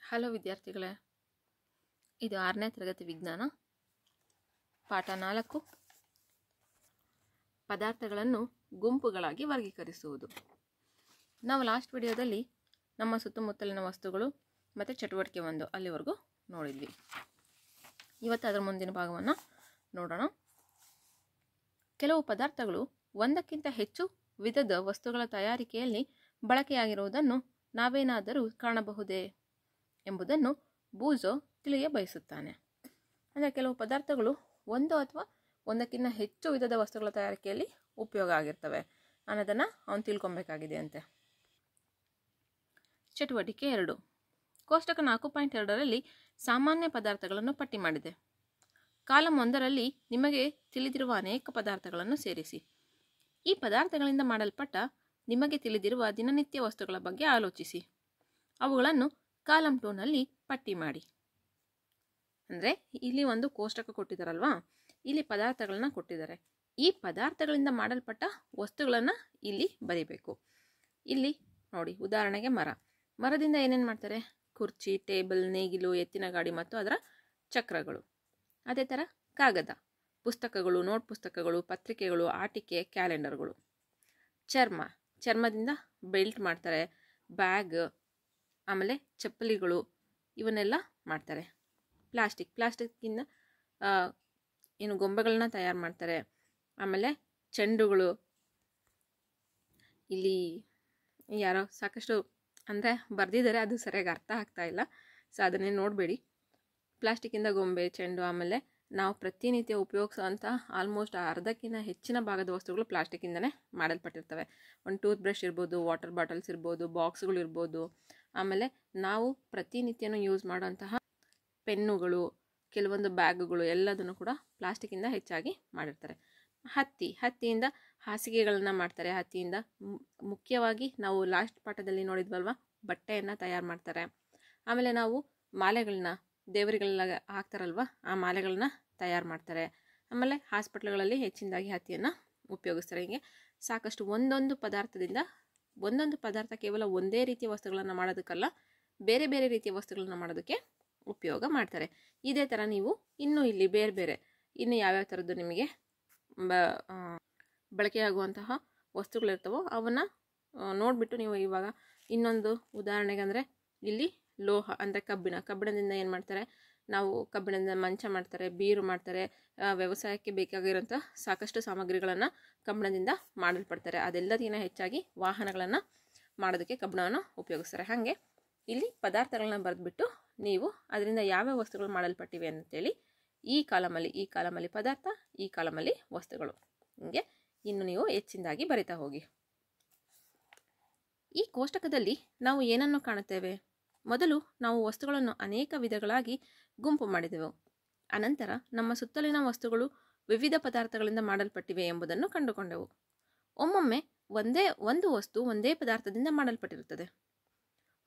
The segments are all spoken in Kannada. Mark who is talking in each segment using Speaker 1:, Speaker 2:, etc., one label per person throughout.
Speaker 1: ಹಲೋ ವಿದ್ಯಾರ್ಥಿಗಳೇ, ಇದು 6ನೇ ತರಗತಿ ವಿಜ್ಞಾನ ಪಾಠ 4 ಪದಾರ್ಥಗಳನ್ನು ಗುಂಪುಗಳಾಗಿ ವರ್ಗೀಕರಿಸುವುದು. ನಾವು ಲಾಸ್ಟ್ ವಿಡಿಯೋದಲ್ಲಿ ನಮ್ಮ ಸುತ್ತಮುತ್ತಲಿನ ವಸ್ತುಗಳು ಮತ್ತು ಚಟುವಟಿಕೆ 1 ಅಲ್ಲಿವರೆಗೂ ನೋಡಿದ್ವಿ. ಇವತ್ತು ಅದರ ಮುಂದಿನ ಭಾಗವನ್ನು ನೋಡೋಣ. ಕೆಲವು ಪದಾರ್ಥಗಳು ಒಂದಕ್ಕಿಂತ ಹೆಚ್ಚು ವಿಧದ ವಸ್ತುಗಳ ತಯಾರಿಕೆಯಲ್ಲಿ ಬಳಕೆಯಾಗಿರುವುದನ್ನು ನಾವೇನಾದರೂ ಕಾಣಬಹುದೇ ಎಂಬುದನ್ನು ಬೂಜೋ ತಿಳಿಯ ಬಯಸುತ್ತಾನೆ. ಅಂದರೆ ಕೆಲವು ಪದಾರ್ಥಗಳು ಒಂದು ಅಥವಾ ಒಂದಕ್ಕಿಂತ ಹೆಚ್ಚು ವಿಧದ ವಸ್ತುಗಳ ತಯಾರಿಕೆಯಲ್ಲಿ ಉಪಯೋಗ ಆಗಿರ್ತವೆ ಅನ್ನೋದನ್ನು ಅವನು ತಿಳ್ಕೊಬೇಕಾಗಿದೆ ಅಂತೆ. ಚಟುವಟಿಕೆ 2 ಕೋಷ್ಟಕ 4.2ರಲ್ಲಿ ಸಾಮಾನ್ಯ ಪದಾರ್ಥಗಳನ್ನು ಪಟ್ಟಿ ಮಾಡಿದೆ. ಕಾಲಮ್ 1ರಲ್ಲಿ ನಿಮಗೆ ತಿಳಿದಿರುವ ಅನೇಕ ಪದಾರ್ಥಗಳನ್ನು ಸೇರಿಸಿ. ಈ ಪದಾರ್ಥಗಳಿಂದ ಮಾಡಲ್ಪಟ್ಟ ನಿಮಗೆ ತಿಳಿದಿರುವ ದಿನನಿತ್ಯ ವಸ್ತುಗಳ ಬಗ್ಗೆ ಆಲೋಚಿಸಿ. ಅವುಗಳನ್ನು ಕಾಲಮ್ 2ನಲ್ಲಿ ಪಟ್ಟಿ ಮಾಡಿ. ಅಂದರೆ ಇಲ್ಲಿ ಒಂದು ಕೋಷ್ಟಕ ಕೊಟ್ಟಿದ್ದಾರಲ್ವಾ, ಇಲ್ಲಿ ಪದಾರ್ಥಗಳನ್ನ ಕೊಟ್ಟಿದ್ದಾರೆ. ಈ ಪದಾರ್ಥಗಳಿಂದ ಮಾಡಲ್ಪಟ್ಟ ವಸ್ತುಗಳನ್ನು ಇಲ್ಲಿ ಬರೀಬೇಕು. ಇಲ್ಲಿ ನೋಡಿ, ಉದಾಹರಣೆಗೆ ಮರದಿಂದ ಏನೇನು ಮಾಡ್ತಾರೆ? ಕುರ್ಚಿ, ಟೇಬಲ್, ನೇಗಿಲು, ಎತ್ತಿನ ಗಾಡಿ ಮತ್ತು ಅದರ ಚಕ್ರಗಳು. ಅದೇ ಥರ ಕಾಗದ, ಪುಸ್ತಕಗಳು, ನೋಟ್ ಪುಸ್ತಕಗಳು, ಪತ್ರಿಕೆಗಳು, ಆಟಿಕೆ, ಕ್ಯಾಲೆಂಡರ್ಗಳು. ಚರ್ಮದಿಂದ ಬೆಲ್ಟ್ ಮಾಡ್ತಾರೆ, ಬ್ಯಾಗ್, ಆಮೇಲೆ ಚಪ್ಪಲಿಗಳು, ಇವನ್ನೆಲ್ಲ ಮಾಡ್ತಾರೆ. ಪ್ಲಾಸ್ಟಿಕ್ಕಿಂದ ಏನು ಗೊಂಬೆಗಳನ್ನ ತಯಾರು ಮಾಡ್ತಾರೆ. ಆಮೇಲೆ ಚೆಂಡುಗಳು. ಇಲ್ಲಿ ಯಾರೋ ಸಾಕಷ್ಟು ಅಂದರೆ ಬರೆದಿದ್ದಾರೆ, ಅದು ಸರಿಯಾಗಿ ಅರ್ಥ ಆಗ್ತಾ ಇಲ್ಲ, ಸೊ ಅದನ್ನೇ ನೋಡಬೇಡಿ. ಪ್ಲಾಸ್ಟಿಕ್ಕಿಂದ ಗೊಂಬೆ, ಚೆಂಡು, ಆಮೇಲೆ ನಾವು ಪ್ರತಿನಿತ್ಯ ಉಪಯೋಗಿಸುವಂಥ ಆಲ್ಮೋಸ್ಟ್ ಅರ್ಧಕ್ಕಿಂತ ಹೆಚ್ಚಿನ ಭಾಗದ ವಸ್ತುಗಳು ಪ್ಲಾಸ್ಟಿಕ್ಕಿಂದನೇ ಮಾಡಲ್ಪಟ್ಟಿರ್ತವೆ. ಒಂದು ಟೂತ್ ಬ್ರಷ್ ಇರ್ಬೋದು, ವಾಟರ್ ಬಾಟಲ್ಸ್ ಇರ್ಬೋದು, ಬಾಕ್ಸ್ಗಳು ಇರ್ಬೋದು, ಆಮೇಲೆ ನಾವು ಪ್ರತಿನಿತ್ಯನೂ ಯೂಸ್ ಮಾಡುವಂತಹ ಪೆನ್ನುಗಳು, ಕೆಲವೊಂದು ಬ್ಯಾಗುಗಳು ಎಲ್ಲದನ್ನು ಕೂಡ ಪ್ಲಾಸ್ಟಿಕ್ಕಿಂದ ಹೆಚ್ಚಾಗಿ ಮಾಡಿರ್ತಾರೆ. ಹತ್ತಿಯಿಂದ ಹಾಸಿಗೆಗಳನ್ನ ಮಾಡ್ತಾರೆ. ಹತ್ತಿಯಿಂದ ಮುಖ್ಯವಾಗಿ ನಾವು ಲಾಸ್ಟ್ ಪಾಠದಲ್ಲಿ ನೋಡಿದ್ವಲ್ವ, ಬಟ್ಟೆಯನ್ನು ತಯಾರು ಮಾಡ್ತಾರೆ. ಆಮೇಲೆ ನಾವು ಮಾಲೆಗಳನ್ನ ದೇವರಿಗೆಲ್ಲ ಹಾಕ್ತಾರಲ್ವ, ಆ ಮಾಲೆಗಳನ್ನ ತಯಾರು ಮಾಡ್ತಾರೆ. ಆಮೇಲೆ ಹಾಸ್ಪಿಟ್ಲ್ಗಳಲ್ಲಿ ಹೆಚ್ಚಿನದಾಗಿ ಹತ್ತಿಯನ್ನು ಉಪಯೋಗಿಸ್ತಾರೆ. ಹೀಗೆ ಸಾಕಷ್ಟು ಒಂದೊಂದು ಪದಾರ್ಥ ಕೇವಲ ಒಂದೇ ರೀತಿಯ ವಸ್ತುಗಳನ್ನು ಮಾಡೋದಕ್ಕಲ್ಲ, ಬೇರೆ ಬೇರೆ ರೀತಿಯ ವಸ್ತುಗಳನ್ನು ಮಾಡೋದಕ್ಕೆ ಉಪಯೋಗ ಮಾಡ್ತಾರೆ. ಇದೇ ಥರ ನೀವು ಇನ್ನೂ ಇಲ್ಲಿ ಬೇರೆ ಇನ್ನು ಯಾವ್ಯಾವ ಥರದ್ದು ನಿಮಗೆ ಬಳಕೆಯಾಗುವಂತಹ ವಸ್ತುಗಳಿರ್ತವೋ ಅವನ್ನು ನೋಡಿಬಿಟ್ಟು ನೀವು ಇವಾಗ ಇನ್ನೊಂದು ಉದಾಹರಣೆಗೆ ಅಂದರೆ ಇಲ್ಲಿ ಲೋಹ ಅಂದರೆ ಕಬ್ಬಿಣದಿಂದ ಏನು ಮಾಡ್ತಾರೆ? ನಾವು ಕಬ್ಬಿಣದಿಂದ ಮಂಚ ಮಾಡ್ತಾರೆ, ಬೀರು ಮಾಡ್ತಾರೆ. ವ್ಯವಸಾಯಕ್ಕೆ ಬೇಕಾಗಿರೋಂಥ ಸಾಕಷ್ಟು ಸಾಮಗ್ರಿಗಳನ್ನು ಕಬ್ಬಿಣದಿಂದ ಮಾಡಲ್ಪಡ್ತಾರೆ. ಅದೆಲ್ಲದಕ್ಕಿಂತ ಹೆಚ್ಚಾಗಿ ವಾಹನಗಳನ್ನು ಮಾಡೋದಕ್ಕೆ ಕಬ್ಬಿಣವನ್ನು ಉಪಯೋಗಿಸ್ತಾರೆ. ಹಾಗೆ ಇಲ್ಲಿ ಪದಾರ್ಥಗಳನ್ನ ಬರೆದ್ಬಿಟ್ಟು ನೀವು ಅದರಿಂದ ಯಾವ್ಯಾವ ವಸ್ತುಗಳು ಮಾಡಲ್ಪಟ್ಟಿವೆ ಅಂತೇಳಿ ಈ ಕಾಲಮಲ್ಲಿ ಪದಾರ್ಥ, ಈ ಕಾಲಮಲ್ಲಿ ವಸ್ತುಗಳು, ಹೀಗೆ ಇನ್ನು ನೀವು ಹೆಚ್ಚಿನದಾಗಿ ಬರಿತಾ ಹೋಗಿ. ಈ ಕೋಷ್ಟಕದಲ್ಲಿ ನಾವು ಏನನ್ನು ಕಾಣುತ್ತೇವೆ? ಮೊದಲು ನಾವು ವಸ್ತುಗಳನ್ನು ಅನೇಕ ವಿಧಗಳಾಗಿ ಗುಂಪು ಮಾಡಿದೆವು. ಅನಂತರ ನಮ್ಮ ಸುತ್ತಲಿನ ವಸ್ತುಗಳು ವಿವಿಧ ಪದಾರ್ಥಗಳಿಂದ ಮಾಡಲ್ಪಟ್ಟಿವೆ ಎಂಬುದನ್ನು ಕಂಡುಕೊಂಡೆವು. ಒಮ್ಮೊಮ್ಮೆ ಒಂದು ವಸ್ತು ಒಂದೇ ಪದಾರ್ಥದಿಂದ ಮಾಡಲ್ಪಟ್ಟಿರುತ್ತದೆ.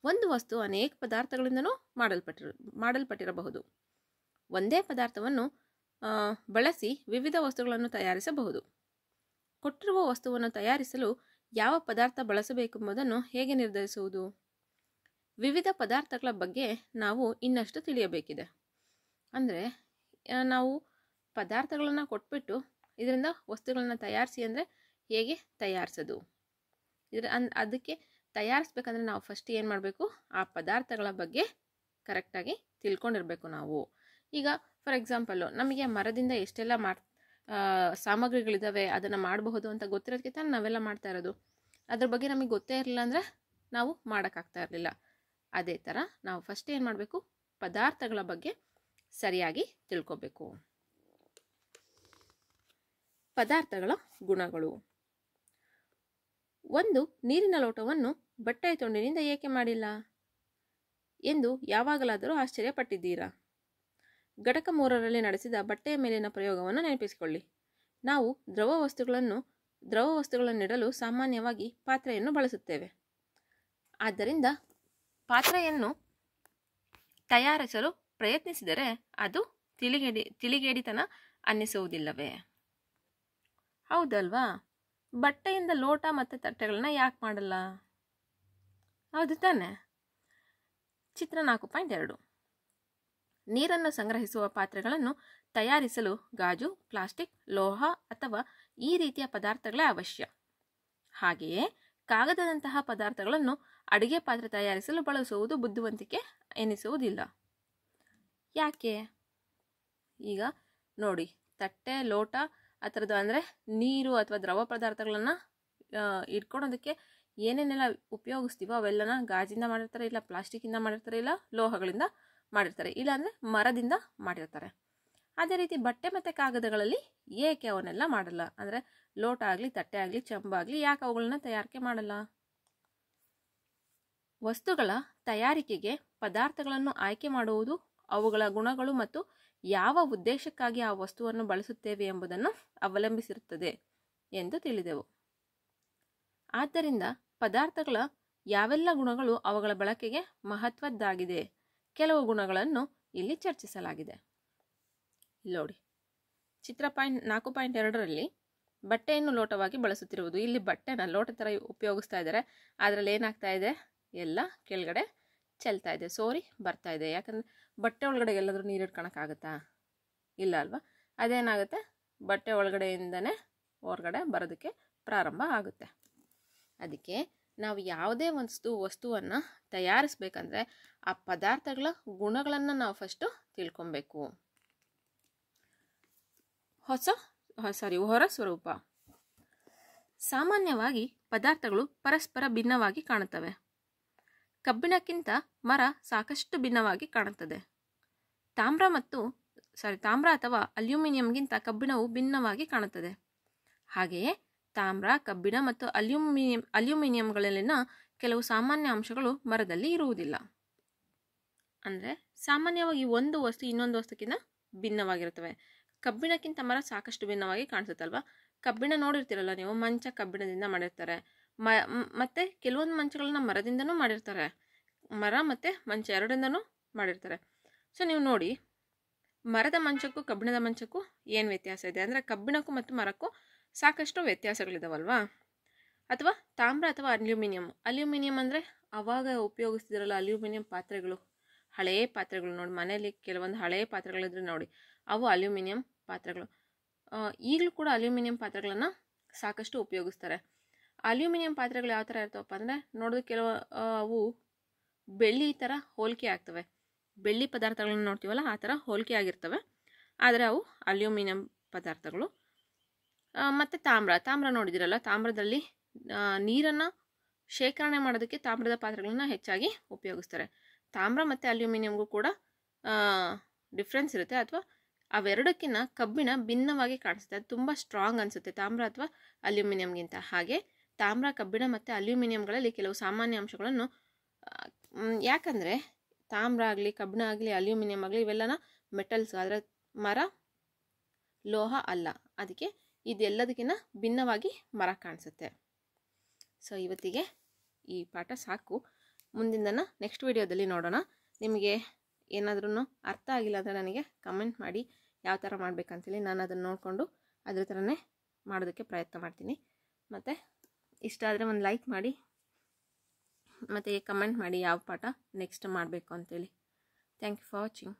Speaker 1: ಒಂದು ವಸ್ತು ಅನೇಕ ಪದಾರ್ಥಗಳಿಂದನೂ ಮಾಡಲ್ಪಟ್ಟಿರಬಹುದು. ಒಂದೇ ಪದಾರ್ಥವನ್ನು ಬಳಸಿ ವಿವಿಧ ವಸ್ತುಗಳನ್ನು ತಯಾರಿಸಬಹುದು. ಕೊಟ್ಟಿರುವ ವಸ್ತುವನ್ನು ತಯಾರಿಸಲು ಯಾವ ಪದಾರ್ಥ ಬಳಸಬೇಕೆಂಬುದನ್ನು ಹೇಗೆ ನಿರ್ಧರಿಸುವುದು? ವಿವಿಧ ಪದಾರ್ಥಗಳ ಬಗ್ಗೆ ನಾವು ಇನ್ನಷ್ಟು ತಿಳಿಯಬೇಕಿದೆ. ಅಂದರೆ ನಾವು ಪದಾರ್ಥಗಳನ್ನು ಕೊಟ್ಬಿಟ್ಟು ಇದರಿಂದ ವಸ್ತುಗಳನ್ನ ತಯಾರಿಸಿ ಅಂದರೆ ಹೇಗೆ ತಯಾರಿಸೋದು? ಅದಕ್ಕೆ ತಯಾರಿಸ್ಬೇಕಂದ್ರೆ ನಾವು ಫಸ್ಟ್ ಏನು ಮಾಡಬೇಕು? ಆ ಪದಾರ್ಥಗಳ ಬಗ್ಗೆ ಕರೆಕ್ಟಾಗಿ ತಿಳ್ಕೊಂಡಿರಬೇಕು ನಾವು. ಈಗ ಫಾರ್ ಎಕ್ಸಾಂಪಲ್ಲು ನಮಗೆ ಮರದಿಂದ ಎಷ್ಟೆಲ್ಲ ಸಾಮಗ್ರಿಗಳಿದ್ದಾವೆ, ಅದನ್ನು ಮಾಡಬಹುದು ಅಂತ ಗೊತ್ತಿರೋದಕ್ಕೆ ತಾನು ನಾವೆಲ್ಲ ಮಾಡ್ತಾ ಇರೋದು. ಅದ್ರ ಬಗ್ಗೆ ನಮಗೆ ಗೊತ್ತೇ ಇರಲಿಲ್ಲ ಅಂದರೆ ನಾವು ಮಾಡೋಕ್ಕಾಗ್ತಾ ಇರಲಿಲ್ಲ. ಅದೇ ಥರ ನಾವು ಫಸ್ಟ್ ಏನು ಮಾಡಬೇಕು? ಪದಾರ್ಥಗಳ ಬಗ್ಗೆ ಸರಿಯಾಗಿ ತಿಳ್ಕೊಬೇಕು. ಪದಾರ್ಥಗಳ ಗುಣಗಳು. ಒಂದು ನೀರಿನ ಲೋಟವನ್ನು ಬಟ್ಟೆಯ ತುಂಡಿನಿಂದ ಏಕೆ ಮಾಡಿಲ್ಲ ಎಂದು ಯಾವಾಗಲಾದರೂ ಆಶ್ಚರ್ಯಪಟ್ಟಿದ್ದೀರಾ? ಘಟಕ 3ರಲ್ಲಿ ನಡೆಸಿದ ಬಟ್ಟೆಯ ಮೇಲಿನ ಪ್ರಯೋಗವನ್ನು ನೆನಪಿಸಿಕೊಳ್ಳಿ. ನಾವು ದ್ರವ ವಸ್ತುಗಳನ್ನಿಡಲು ಸಾಮಾನ್ಯವಾಗಿ ಪಾತ್ರೆಯನ್ನು ಬಳಸುತ್ತೇವೆ. ಆದ್ದರಿಂದ ಪಾತ್ರೆಯನ್ನು ತಯಾರಿಸಲು ಪ್ರಯತ್ನಿಸಿದರೆ ಅದು ತಿಳಿಗೇಡಿತನ ಅನ್ನಿಸುವುದಿಲ್ಲವೇ? ಹೌದಲ್ವಾ? ಬಟ್ಟೆಯಿಂದ ಲೋಟ ಮತ್ತು ತಟ್ಟೆಗಳನ್ನ ಯಾಕೆ ಮಾಡಲ್ಲ? ಹೌದು ತಾನೆ? ಚಿತ್ರ 4.2 ನೀರನ್ನು ಸಂಗ್ರಹಿಸುವ ಪಾತ್ರೆಗಳನ್ನು ತಯಾರಿಸಲು ಗಾಜು, ಪ್ಲಾಸ್ಟಿಕ್, ಲೋಹ ಅಥವಾ ಈ ರೀತಿಯ ಪದಾರ್ಥಗಳೇ ಅವಶ್ಯ. ಹಾಗೆಯೇ ಕಾಗದದಂತಹ ಪದಾರ್ಥಗಳನ್ನು ಅಡಿಗೆ ಪಾತ್ರೆ ತಯಾರಿಸಲು ಬಳಸುವುದು ಬುದ್ಧಿವಂತಿಕೆ ಎನಿಸುವುದಿಲ್ಲ. ಯಾಕೆ? ಈಗ ನೋಡಿ, ತಟ್ಟೆ, ಲೋಟ ಆ ಥರದ್ದು ಅಂದರೆ ನೀರು ಅಥವಾ ದ್ರವ ಪದಾರ್ಥಗಳನ್ನು ಇಟ್ಕೊಳೋದಕ್ಕೆ ಏನೇನೆಲ್ಲ ಉಪಯೋಗಿಸ್ತೀವೋ ಅವೆಲ್ಲನ ಗಾಜಿಂದ ಮಾಡಿರ್ತಾರೆ, ಇಲ್ಲ ಪ್ಲಾಸ್ಟಿಕ್ಕಿಂದ ಮಾಡಿರ್ತಾರೆ, ಇಲ್ಲ ಲೋಹಗಳಿಂದ ಮಾಡಿರ್ತಾರೆ, ಇಲ್ಲಾಂದರೆ ಮರದಿಂದ ಮಾಡಿರ್ತಾರೆ. ಅದೇ ರೀತಿ ಬಟ್ಟೆ ಮತ್ತು ಕಾಗದಗಳಲ್ಲಿ ಏಕೆ ಅವನ್ನೆಲ್ಲ ಮಾಡಲ್ಲ? ಅಂದರೆ ಲೋಟ ಆಗಲಿ, ತಟ್ಟೆ ಆಗಲಿ, ಚಂಬಾಗಲಿ ಯಾಕೆ ಅವುಗಳನ್ನ ತಯಾರಿಕೆ ಮಾಡಲ್ಲ? ವಸ್ತುಗಳ ತಯಾರಿಕೆಗೆ ಪದಾರ್ಥಗಳನ್ನು ಆಯ್ಕೆ ಮಾಡುವುದು ಅವುಗಳ ಗುಣಗಳು ಮತ್ತು ಯಾವ ಉದ್ದೇಶಕ್ಕಾಗಿ ಆ ವಸ್ತುವನ್ನು ಬಳಸುತ್ತೇವೆ ಎಂಬುದನ್ನು ಅವಲಂಬಿಸಿರುತ್ತದೆ ಎಂದು ತಿಳಿದೆವು. ಆದ್ದರಿಂದ ಪದಾರ್ಥಗಳ ಯಾವೆಲ್ಲ ಗುಣಗಳು ಅವುಗಳ ಬಳಕೆಗೆ ಮಹತ್ವದ್ದಾಗಿದೆ, ಕೆಲವು ಗುಣಗಳನ್ನು ಇಲ್ಲಿ ಚರ್ಚಿಸಲಾಗಿದೆ. ನೋಡಿ, ಚಿತ್ರ 4.2ರಲ್ಲಿ ಬಟ್ಟೆಯನ್ನು ಲೋಟವಾಗಿ ಬಳಸುತ್ತಿರುವುದು. ಇಲ್ಲಿ ಬಟ್ಟೆನ ಲೋಟ ಥರ ಉಪಯೋಗಿಸ್ತಾ ಇದ್ದಾರೆ. ಅದರಲ್ಲಿ ಏನಾಗ್ತಾ ಇದೆ? ಎಲ್ಲ ಕೆಳಗಡೆ ಚೆಲ್ತಾ ಇದೆ, ಸೋರಿ ಬರ್ತಾ ಇದೆ. ಯಾಕಂದರೆ ಬಟ್ಟೆ ಒಳಗಡೆ ಎಲ್ಲಾದರೂ ನೀರು ಇಟ್ಕೊಳಕ್ಕಾಗತ್ತಾ? ಇಲ್ಲ ಅಲ್ವಾ? ಅದೇನಾಗುತ್ತೆ, ಬಟ್ಟೆ ಒಳಗಡೆಯಿಂದನೇ ಹೊರಗಡೆ ಬರೋದಕ್ಕೆ ಪ್ರಾರಂಭ ಆಗುತ್ತೆ. ಅದಕ್ಕೆ ನಾವು ಯಾವುದೇ ವಸ್ತುವನ್ನು ತಯಾರಿಸ್ಬೇಕಂದ್ರೆ ಆ ಪದಾರ್ಥಗಳ ಗುಣಗಳನ್ನು ನಾವು ಫಸ್ಟು ತಿಳ್ಕೊಬೇಕು. ಹೊರ ಸ್ವರೂಪ. ಸಾಮಾನ್ಯವಾಗಿ ಪದಾರ್ಥಗಳು ಪರಸ್ಪರ ಭಿನ್ನವಾಗಿ ಕಾಣುತ್ತವೆ. ಕಬ್ಬಿಣಕ್ಕಿಂತ ಮರ ಸಾಕಷ್ಟು ಭಿನ್ನವಾಗಿ ಕಾಣುತ್ತದೆ. ತಾಮ್ರ ಅಥವಾ ಅಲ್ಯೂಮಿನಿಯಂಗಿಂತ ಕಬ್ಬಿಣವು ಭಿನ್ನವಾಗಿ ಕಾಣುತ್ತದೆ. ಹಾಗೆಯೇ ತಾಮ್ರ, ಕಬ್ಬಿಣ ಮತ್ತು ಅಲ್ಯೂಮಿನಿಯಂಗಳಲ್ಲಿನ ಕೆಲವು ಸಾಮಾನ್ಯ ಅಂಶಗಳು ಮರದಲ್ಲಿ ಇರುವುದಿಲ್ಲ. ಅಂದರೆ ಸಾಮಾನ್ಯವಾಗಿ ಒಂದು ವಸ್ತು ಇನ್ನೊಂದು ವಸ್ತುಕ್ಕಿಂತ ಭಿನ್ನವಾಗಿರುತ್ತವೆ. ಕಬ್ಬಿಣಕ್ಕಿಂತ ಮರ ಸಾಕಷ್ಟು ಭಿನ್ನವಾಗಿ ಕಾಣಿಸುತ್ತಲ್ವ? ಕಬ್ಬಿಣ ನೋಡಿರ್ತೀರಲ್ಲ ನೀವು, ಮಂಚ ಕಬ್ಬಿಣದಿಂದ ಮಾಡಿರ್ತಾರೆ. ಮತ್ತು ಕೆಲವೊಂದು ಮಂಚಗಳನ್ನ ಮರದಿಂದನೂ ಮಾಡಿರ್ತಾರೆ. ಮರ ಮತ್ತು ಮಂಚ ಎರಡರಿಂದನೂ ಮಾಡಿರ್ತಾರೆ. ಸೊ ನೀವು ನೋಡಿ, ಮರದ ಮಂಚಕ್ಕೂ ಕಬ್ಬಿಣದ ಮಂಚಕ್ಕೂ ಏನು ವ್ಯತ್ಯಾಸ ಇದೆ ಅಂದರೆ ಕಬ್ಬಿಣಕ್ಕೂ ಮತ್ತು ಮರಕ್ಕೂ ಸಾಕಷ್ಟು ವ್ಯತ್ಯಾಸಗಳಿದಾವಲ್ವಾ? ಅಥವಾ ತಾಮ್ರ ಅಥವಾ ಅಲ್ಯೂಮಿನಿಯಂ ಅಂದರೆ ಆವಾಗ ಉಪಯೋಗಿಸ್ತಿದ್ರಲ್ಲ ಅಲ್ಯೂಮಿನಿಯಂ ಪಾತ್ರೆಗಳು, ಹಳೆಯ ಪಾತ್ರೆಗಳು ನೋಡಿ, ಮನೆಯಲ್ಲಿ ಕೆಲವೊಂದು ಹಳೆಯ ಪಾತ್ರೆಗಳಿದ್ರೆ ನೋಡಿ, ಅವು ಅಲ್ಯೂಮಿನಿಯಂ ಪಾತ್ರೆಗಳು. ಈಗಲೂ ಕೂಡ ಅಲ್ಯೂಮಿನಿಯಂ ಪಾತ್ರೆಗಳನ್ನು ಸಾಕಷ್ಟು ಉಪಯೋಗಿಸ್ತಾರೆ. ಅಲ್ಯೂಮಿನಿಯಂ ಪಾತ್ರೆಗಳು ಯಾವ ಥರ ಇರ್ತವಪ್ಪ ಅಂದರೆ ನೋಡೋದು ಅವು ಬೆಳ್ಳಿ ಥರ ಹೋಲಿಕೆ ಆಗ್ತವೆ. ಬೆಳ್ಳಿ ಪದಾರ್ಥಗಳನ್ನ ನೋಡ್ತೀವಲ್ಲ ಆ ಥರ ಹೋಲಿಕೆ ಆಗಿರ್ತವೆ, ಆದರೆ ಅವು ಅಲ್ಯೂಮಿನಿಯಂ ಪದಾರ್ಥಗಳು. ಮತ್ತು ತಾಮ್ರ ನೋಡಿದಿರಲ್ಲ, ತಾಮ್ರದಲ್ಲಿ ನೀರನ್ನು ಶೇಖರಣೆ ಮಾಡೋದಕ್ಕೆ ತಾಮ್ರದ ಪಾತ್ರೆಗಳನ್ನ ಹೆಚ್ಚಾಗಿ ಉಪಯೋಗಿಸ್ತಾರೆ. ತಾಮ್ರ ಮತ್ತು ಅಲ್ಯೂಮಿನಿಯಂಗೂ ಕೂಡ ಡಿಫ್ರೆನ್ಸ್ ಇರುತ್ತೆ, ಅಥವಾ ಅವೆರಡಕ್ಕಿಂತ ಕಬ್ಬಿಣ ಭಿನ್ನವಾಗಿ ಕಾಣಿಸುತ್ತೆ. ಅದು ತುಂಬ ಸ್ಟ್ರಾಂಗ್ ಅನಿಸುತ್ತೆ ತಾಮ್ರ ಅಥವಾ ಅಲ್ಯೂಮಿನಿಯಂಗಿಂತ. ಹಾಗೆ ತಾಮ್ರ, ಕಬ್ಬಿಣ ಮತ್ತು ಅಲ್ಯೂಮಿನಿಯಂಗಳಲ್ಲಿ ಕೆಲವು ಸಾಮಾನ್ಯ ಅಂಶಗಳನ್ನು, ಯಾಕಂದರೆ ತಾಮ್ರ ಆಗಲಿ, ಕಬ್ಬಿಣ ಆಗಲಿ, ಅಲ್ಯೂಮಿನಿಯಂ ಆಗಲಿ ಇವೆಲ್ಲನ ಮೆಟಲ್ಸ್, ಆದರೆ ಮರ ಲೋಹ ಅಲ್ಲ. ಅದಕ್ಕೆ ಇದೆಲ್ಲದಕ್ಕಿಂತ ಭಿನ್ನವಾಗಿ ಮರ ಕಾಣಿಸುತ್ತೆ. ಸೊ ಇವತ್ತಿಗೆ ಈ ಪಾಠ ಸಾಕು. ಮುಂದಿನ ನೆಕ್ಸ್ಟ್ ವಿಡಿಯೋದಲ್ಲಿ ನೋಡೋಣ. ನಿಮಗೆ ಏನಾದ್ರೂ ಅರ್ಥ ಆಗಿಲ್ಲ ಅಂದರೆ ನನಗೆ ಕಮೆಂಟ್ ಮಾಡಿ ಯಾವ ಥರ ಮಾಡಬೇಕಂತೇಳಿ ನಾನು ಅದನ್ನು ನೋಡಿಕೊಂಡು ಅದ್ರ ಥರನೇ ಮಾಡೋದಕ್ಕೆ ಪ್ರಯತ್ನ ಮಾಡ್ತೀನಿ. ಮತ್ತು ಇಷ್ಟ ಆದರೆ ಒಂದು ಲೈಕ್ ಮಾಡಿ ಮತ್ತು ಕಮೆಂಟ್ ಮಾಡಿ ಯಾವ ಪಾಠ ನೆಕ್ಸ್ಟ್ ಮಾಡಬೇಕು ಅಂತೇಳಿ. Thank you for watching.